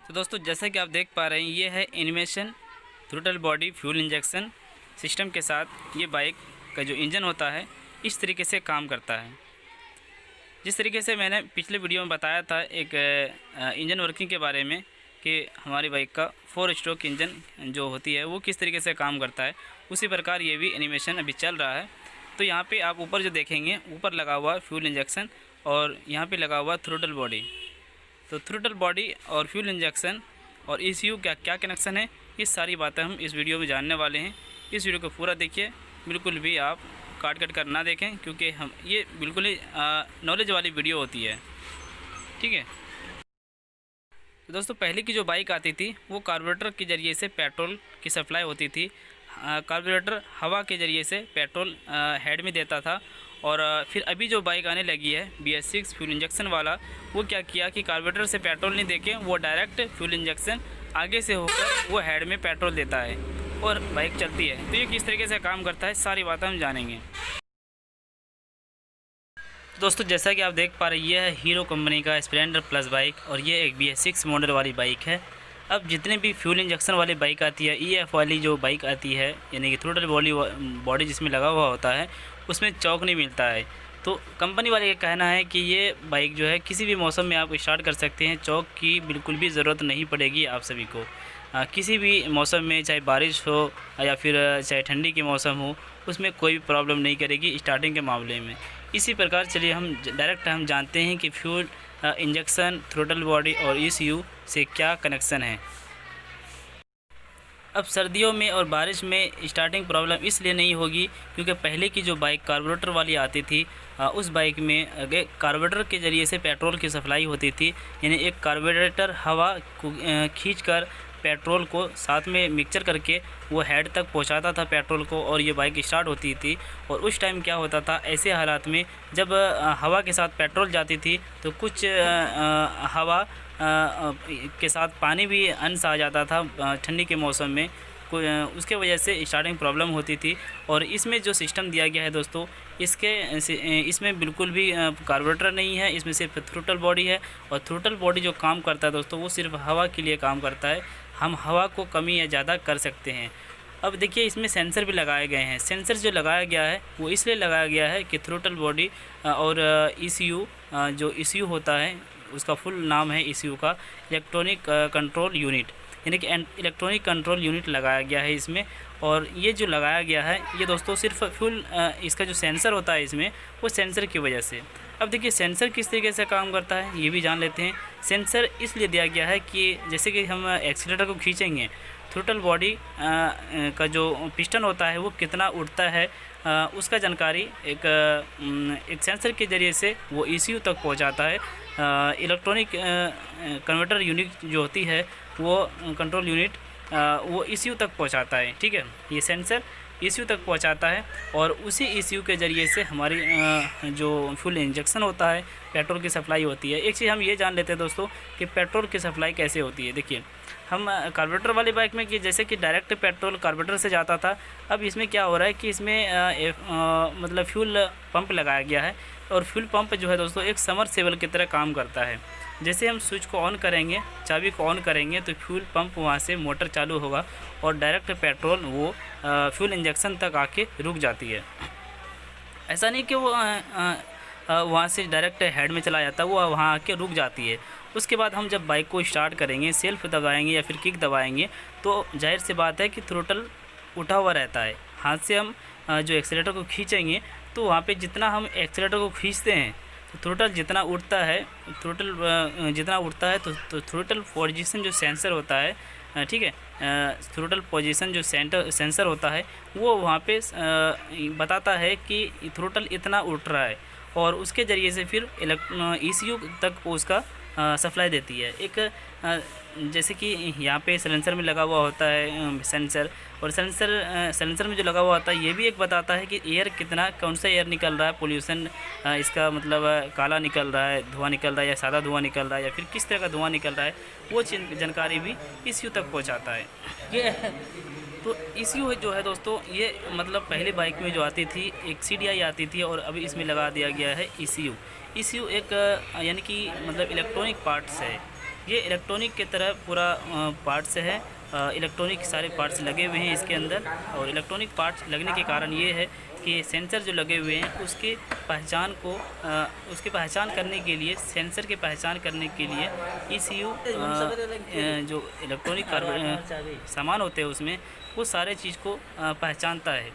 तो दोस्तों जैसा कि आप देख पा रहे हैं ये है animation throttle body fuel injection system के साथ ये बाइक का जो इंजन होता है इस तरीके से काम करता है। जिस तरीके से मैंने पिछले वीडियो में बताया था एक इंजन वर्किंग के बारे में कि हमारी बाइक का 4 स्ट्रोक इंजन जो होती है वो किस तरीके से काम करता है, उसी प्रकार ये भी एनिमेशन अभी चल रहा है। तो यहाँ पे आप ऊपर जो देखेंगे ऊपर लगा हुआ फ्यूल इंजेक्शन और यहाँ पे लगा हुआ थ्रोटल बॉडी। तो थ्रोटल बॉडी और फ्यूल इंजेक्शन और ECU क्या क्या कनेक्शन है, ये सारी बातें हम इस वीडियो में जानने वाले हैं। इस वीडियो को पूरा देखिए, बिल्कुल भी आप काट कर ना देखें क्योंकि हम ये बिल्कुल ही नॉलेज वाली वीडियो होती है, ठीक है। तो दोस्तों पहले की जो बाइक आती थी वो कार्बोरेटर के ज़रिए से पेट्रोल की सप्लाई होती थी। कार्बोरेटर हवा के ज़रिए से पेट्रोल हेड में देता था और फिर अभी जो बाइक आने लगी है BS6 फ्यूल इंजेक्शन वाला, वो क्या किया कि कार्बोरेटर से पेट्रोल नहीं देके वो डायरेक्ट फ्यूल इंजेक्शन आगे से होकर वो हेड में पेट्रोल देता है और बाइक चलती है। तो ये किस तरीके से काम करता है सारी बातें हम जानेंगे। दोस्तों जैसा कि आप देख पा रहे हैं ये है हीरो कंपनी का स्प्लेंडर प्लस बाइक और ये एक BS6 मॉडल वाली बाइक है। अब जितने भी फ्यूल इंजेक्शन वाली बाइक आती है, EF वाली जो बाइक आती है यानी कि थ्रोटल बॉडी जिसमें लगा हुआ होता है उसमें चौक नहीं मिलता है। तो कंपनी वाले का कहना है कि ये बाइक जो है किसी भी मौसम में आप स्टार्ट कर सकते हैं, चौक की बिल्कुल भी ज़रूरत नहीं पड़ेगी आप सभी को। किसी भी मौसम में चाहे बारिश हो या फिर चाहे ठंडी के मौसम हो, उसमें कोई भी प्रॉब्लम नहीं करेगी स्टार्टिंग के मामले में। इसी प्रकार चलिए हम डायरेक्ट जानते हैं कि फ्यूल इंजेक्शन, थ्रोटल बॉडी और ECU से क्या कनेक्शन है। अब सर्दियों में और बारिश में स्टार्टिंग प्रॉब्लम इसलिए नहीं होगी क्योंकि पहले की जो बाइक कार्बोरेटर वाली आती थी उस बाइक में कार्बोरेटर के ज़रिए से पेट्रोल की सप्लाई होती थी, यानी एक कार्बोरेटर हवा को खींचकर पेट्रोल को साथ में मिक्सचर करके वो हेड तक पहुंचाता था पेट्रोल को और ये बाइक स्टार्ट होती थी। और उस टाइम क्या होता था, ऐसे हालात में जब हवा के साथ पेट्रोल जाती थी तो कुछ हवा के साथ पानी भी अंश आ जाता था ठंडी के मौसम में, उसके वजह से स्टार्टिंग प्रॉब्लम होती थी। और इसमें जो सिस्टम दिया गया है दोस्तों, इसमें बिल्कुल भी कार्बोरेटर नहीं है, इसमें सिर्फ थ्रोटल बॉडी है। और थ्रोटल बॉडी जो काम करता है दोस्तों वो सिर्फ हवा के लिए काम करता है, हम हवा को कमी या ज़्यादा कर सकते हैं। अब देखिए इसमें सेंसर भी लगाए गए हैं। सेंसर जो लगाया गया है वो इसलिए लगाया गया है कि थ्रोटल बॉडी और ECU जो ECU होता है उसका फुल नाम है ECU का इलेक्ट्रॉनिक कंट्रोल यूनिट, यानी कि इलेक्ट्रॉनिक कंट्रोल यूनिट लगाया गया है इसमें। और ये जो लगाया गया है ये दोस्तों सिर्फ फ्यूल इसका जो सेंसर होता है इसमें वो सेंसर की वजह से। अब देखिए सेंसर किस तरीके से काम करता है ये भी जान लेते हैं। सेंसर इसलिए दिया गया है कि जैसे कि हम एक्सीलरेटर को खींचेंगे, थ्रोटल बॉडी का जो पिस्टन होता है वो कितना उड़ता है उसका जानकारी एक सेंसर के ज़रिए से वो ECU तक पहुंचाता है। इलेक्ट्रॉनिक कन्वर्टर यूनिट जो होती है वो कंट्रोल यूनिट वो ECU तक पहुंचाता है, ठीक है। ये सेंसर ECU तक पहुंचाता है और उसी ECU के ज़रिए से हमारी जो फ्यूल इंजेक्शन होता है, पेट्रोल की सप्लाई होती है। एक चीज़ हम ये जान लेते हैं दोस्तों कि पेट्रोल की सप्लाई कैसे होती है। देखिए हम कार्बोरेटर वाली बाइक में कि जैसे कि डायरेक्ट पेट्रोल कार्बोरेटर से जाता था, अब इसमें क्या हो रहा है कि इसमें मतलब फ्यूल पंप लगाया गया है। और फ्यूल पंप जो है दोस्तों एक समरसेबल की तरह काम करता है। जैसे हम स्विच को ऑन करेंगे, चाबी को ऑन करेंगे तो फ्यूल पंप वहाँ से मोटर चालू होगा और डायरेक्ट पेट्रोल वो फ्यूल इंजेक्शन तक आके रुक जाती है। ऐसा नहीं कि वो वहाँ से डायरेक्ट हेड में चला जाता, वो वहाँ आके रुक जाती है। उसके बाद हम जब बाइक को स्टार्ट करेंगे, सेल्फ दबाएंगे या फिर किक दबाएंगे तो जाहिर सी बात है कि थ्रोटल उठा हुआ रहता है। हाथ से हम जो एक्सीलरेटर को खींचेंगे तो वहाँ पे जितना हम एक्सीलरेटर को खींचते हैं तो थ्रोटल जितना उठता है, तो थ्रोटल पोजीशन जो सेंसर होता है, ठीक है, थ्रोटल पोजीशन जो सेंसर होता है वो वहाँ पे बताता है कि थ्रोटल इतना उठ रहा है और उसके ज़रिए से फिर ECU तक उसका सप्लाई देती है। एक जैसे कि यहाँ पे सिलेंसर में लगा हुआ होता है सेंसर, और सेंसर में जो लगा हुआ होता है ये भी एक बताता है कि एयर कितना, कौन सा एयर निकल रहा है, पोल्यूशन इसका मतलब काला निकल रहा है, धुआं निकल रहा है या सादा धुआं निकल रहा है या फिर किस तरह का धुआं निकल रहा है, वो जानकारी भी ECU तक पहुँचाता है। ये तो ECU जो है दोस्तों ये मतलब पहले बाइक में जो आती थी एक CDI आती थी और अभी इसमें लगा दिया गया है ECU। ECU एक यानी कि मतलब इलेक्ट्रॉनिक पार्ट्स है, ये इलेक्ट्रॉनिक की तरह पूरा पार्ट्स है। इलेक्ट्रॉनिक सारे पार्ट्स लगे हुए हैं इसके अंदर, और इलेक्ट्रॉनिक पार्ट्स लगने के कारण ये है कि सेंसर जो लगे हुए हैं उसकी पहचान को उसकी पहचान करने के लिए, सेंसर की पहचान करने के लिए ECU जो इलेक्ट्रॉनिक सामान होते हैं उसमें वो सारे चीज़ को पहचानता है।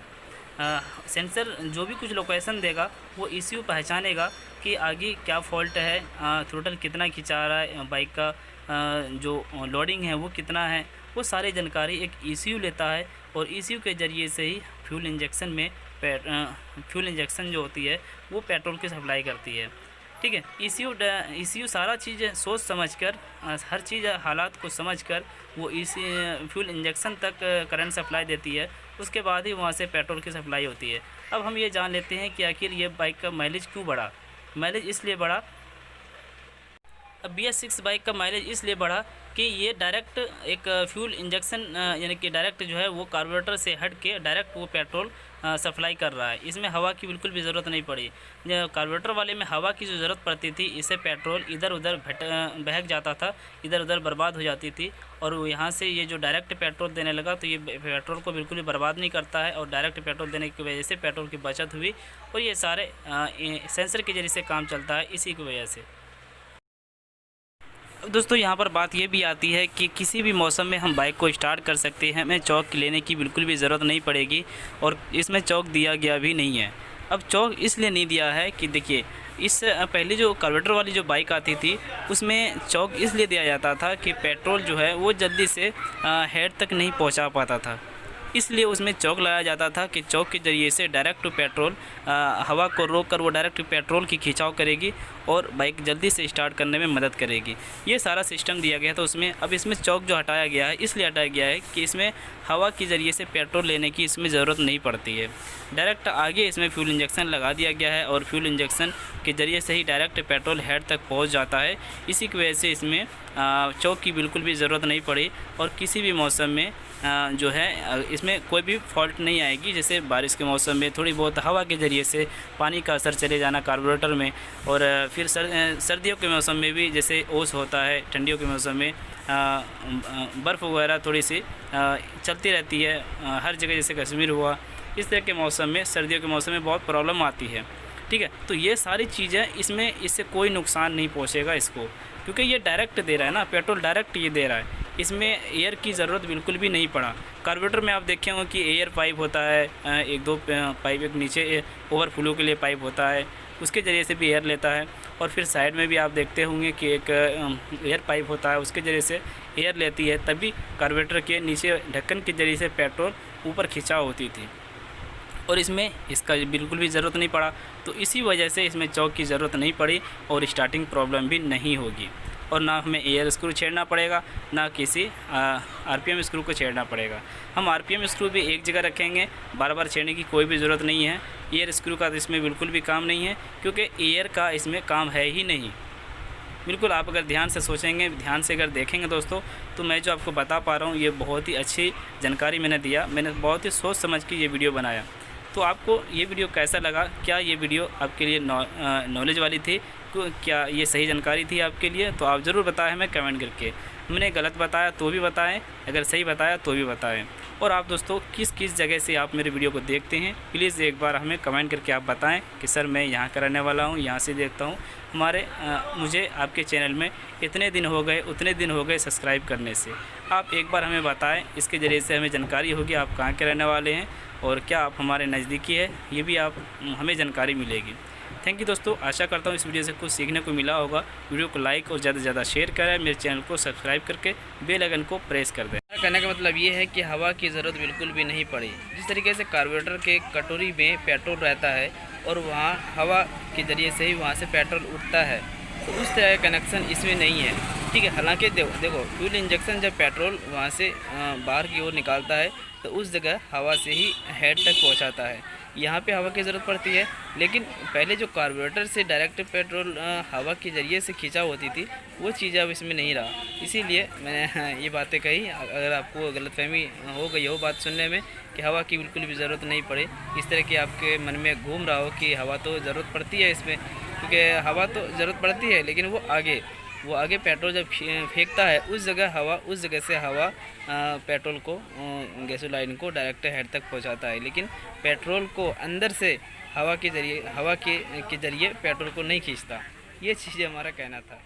सेंसर जो भी कुछ लोकेशन देगा वो ECU पहचानेगा कि आगे क्या फॉल्ट है, थ्रोटल कितना खिंचा रहा है, बाइक का जो लोडिंग है वो कितना है, वो सारी जानकारी एक ECU लेता है। और ECU के ज़रिए से ही फ्यूल इंजेक्शन में फ्यूल इंजेक्शन जो होती है वो पेट्रोल की सप्लाई करती है। ठीक है, ECU सारा चीज़ सोच समझकर, हर चीज़ हालात को समझकर वो फ्यूल इंजेक्शन तक करंट सप्लाई देती है। उसके बाद ही वहाँ से पेट्रोल की सप्लाई होती है। अब हम ये जान लेते हैं कि आखिर ये बाइक का माइलेज क्यों बढ़ा। माइलेज इसलिए बढ़ा, अब BS6 बाइक का माइलेज इसलिए बढ़ा कि ये डायरेक्ट एक फ्यूल इंजेक्शन यानी कि डायरेक्ट जो है वो कार्बोरेटर से हट के डायरेक्ट वो पेट्रोल सप्लाई कर रहा है। इसमें हवा की बिल्कुल भी ज़रूरत नहीं पड़ी। कार्बोरेटर वाले में हवा की जो ज़रूरत पड़ती थी, इससे पेट्रोल इधर उधर बहक जाता था, इधर उधर बर्बाद हो जाती थी। और यहाँ से ये जो डायरेक्ट पेट्रोल देने लगा तो ये पेट्रोल को बिल्कुल भी बर्बाद नहीं करता है, और डायरेक्ट पेट्रोल देने की वजह से पेट्रोल की बचत हुई। और ये सारे सेंसर के जरिए से काम चलता है इसी की वजह से। अब दोस्तों यहाँ पर बात ये भी आती है कि किसी भी मौसम में हम बाइक को स्टार्ट कर सकते हैं, हमें चौक लेने की बिल्कुल भी ज़रूरत नहीं पड़ेगी, और इसमें चौक दिया गया भी नहीं है। अब चौक इसलिए नहीं दिया है कि देखिए, इस पहले जो कार्बोरेटर वाली जो बाइक आती थी उसमें चौक इसलिए दिया जाता था कि पेट्रोल जो है वो जल्दी से हेड तक नहीं पहुँचा पाता था, इसलिए उसमें चौक लगाया जाता था कि चौक के ज़रिए से डायरेक्ट पेट्रोल हवा को रोककर वो डायरेक्ट पेट्रोल की खिंचाव करेगी और बाइक जल्दी से स्टार्ट करने में मदद करेगी। ये सारा सिस्टम दिया गया था उसमें। अब इसमें चौक जो हटाया गया है इसलिए हटाया गया है कि इसमें हवा के ज़रिए से पेट्रोल लेने की इसमें ज़रूरत नहीं पड़ती है। डायरेक्ट आगे इसमें फ्यूल इंजेक्शन लगा दिया गया है, और फ्यूल इंजेक्शन के ज़रिए से ही डायरेक्ट पेट्रोल हेड तक पहुँच जाता है। इसी की वजह से इसमें चौक की बिल्कुल भी ज़रूरत नहीं पड़ी, और किसी भी मौसम में जो है इसमें कोई भी फॉल्ट नहीं आएगी। जैसे बारिश के मौसम में थोड़ी बहुत हवा के ज़रिए से पानी का असर चले जाना कार्बोरेटर में, और फिर सर्दियों के मौसम में भी जैसे ओस होता है, ठंडियों के मौसम में बर्फ़ वगैरह थोड़ी सी चलती रहती है हर जगह, जैसे कश्मीर हुआ, इस तरह के मौसम में, सर्दियों के मौसम में बहुत प्रॉब्लम आती है। ठीक है, तो ये सारी चीज़ें इसमें, इससे कोई नुकसान नहीं पहुँचेगा इसको, क्योंकि ये डायरेक्ट दे रहा है ना, पेट्रोल डायरेक्ट ये दे रहा है, इसमें एयर की ज़रूरत बिल्कुल भी नहीं पड़ा। कार्बोरेटर में आप देखे होंगे कि एयर पाइप होता है, एक दो पाइप, एक नीचे ओवरफ्लो के लिए पाइप होता है, उसके ज़रिए से भी एयर लेता है, और फिर साइड में भी आप देखते होंगे कि एक एयर पाइप होता है, उसके ज़रिए से एयर लेती है, तभी कार्बोरेटर के नीचे ढक्कन के ज़रिए से पेट्रोल ऊपर खिंचाव होती थी, और इसमें इसका बिल्कुल भी ज़रूरत नहीं पड़ा। तो इसी वजह से इसमें चौक की ज़रूरत नहीं पड़ी, और स्टार्टिंग प्रॉब्लम भी नहीं होगी, और ना हमें एयर स्क्रू छेड़ना पड़ेगा, ना किसी RPM स्क्रू को छेड़ना पड़ेगा। हम RPM स्क्रू भी एक जगह रखेंगे, बार बार छेड़ने की कोई भी ज़रूरत नहीं है। एयर स्क्रू का इसमें बिल्कुल भी काम नहीं है, क्योंकि एयर का इसमें काम है ही नहीं। बिल्कुल आप अगर ध्यान से सोचेंगे, ध्यान से अगर देखेंगे दोस्तों, तो मैं जो आपको बता पा रहा हूँ ये बहुत ही अच्छी जानकारी मैंने दिया, मैंने बहुत ही सोच समझ के ये वीडियो बनाया। तो आपको ये वीडियो कैसा लगा? क्या ये वीडियो आपके लिए नॉलेज वाली थी? क्या ये सही जानकारी थी आपके लिए? तो आप ज़रूर बताएं हमें कमेंट करके। हमने गलत बताया तो भी बताएं, अगर सही बताया तो भी बताएं। और आप दोस्तों किस किस जगह से आप मेरे वीडियो को देखते हैं, प्लीज़ एक बार हमें कमेंट करके आप बताएं कि सर मैं यहाँ का रहने वाला हूँ, यहाँ से देखता हूँ। मुझे आपके चैनल में इतने दिन हो गए, उतने दिन हो गए सब्सक्राइब करने से। आप एक बार हमें बताएं, इसके ज़रिए से हमें जानकारी होगी आप कहाँ के रहने वाले हैं और क्या आप हमारे नज़दीकी है, ये भी आप हमें जानकारी मिलेगी। थैंक यू दोस्तों, आशा करता हूँ इस वीडियो से कुछ सीखने को मिला होगा। वीडियो को लाइक और ज़्यादा से ज़्यादा शेयर करें, मेरे चैनल को सब्सक्राइब करके बेल आइकन को प्रेस कर दें। कहने का मतलब ये है कि हवा की ज़रूरत बिल्कुल भी नहीं पड़ी। जिस तरीके से कार्बोरेटर के कटोरी में पेट्रोल रहता है और वहाँ हवा के ज़रिए से ही वहाँ से पेट्रोल उठता है, तो उस तरह का कनेक्शन इसमें नहीं है। ठीक है, हालांकि देखो फ्यूल इंजेक्शन जब पेट्रोल वहाँ से बाहर की ओर निकालता है तो उस जगह हवा से ही हेड तक पहुँचाता है। यहाँ पे हवा की ज़रूरत पड़ती है, लेकिन पहले जो कार्बोरेटर से डायरेक्ट पेट्रोल हवा के ज़रिए से खींचा होती थी, वो चीज़ अब इसमें नहीं रहा। इसीलिए मैंने ये बातें कही। अगर आपको गलतफहमी हो गई हो बात सुनने में कि हवा की बिल्कुल भी ज़रूरत नहीं पड़े, इस तरह की आपके मन में घूम रहा हो कि हवा तो ज़रूरत पड़ती है इसमें, क्योंकि हवा तो ज़रूरत पड़ती है, लेकिन वो आगे वो आगे पेट्रोल जब फेंकता है उस जगह से हवा पेट्रोल को गैसोलाइन को डायरेक्ट हेड तक पहुंचाता है, लेकिन पेट्रोल को अंदर से हवा के जरिए पेट्रोल को नहीं खींचता। ये चीज़ हमारा कहना था।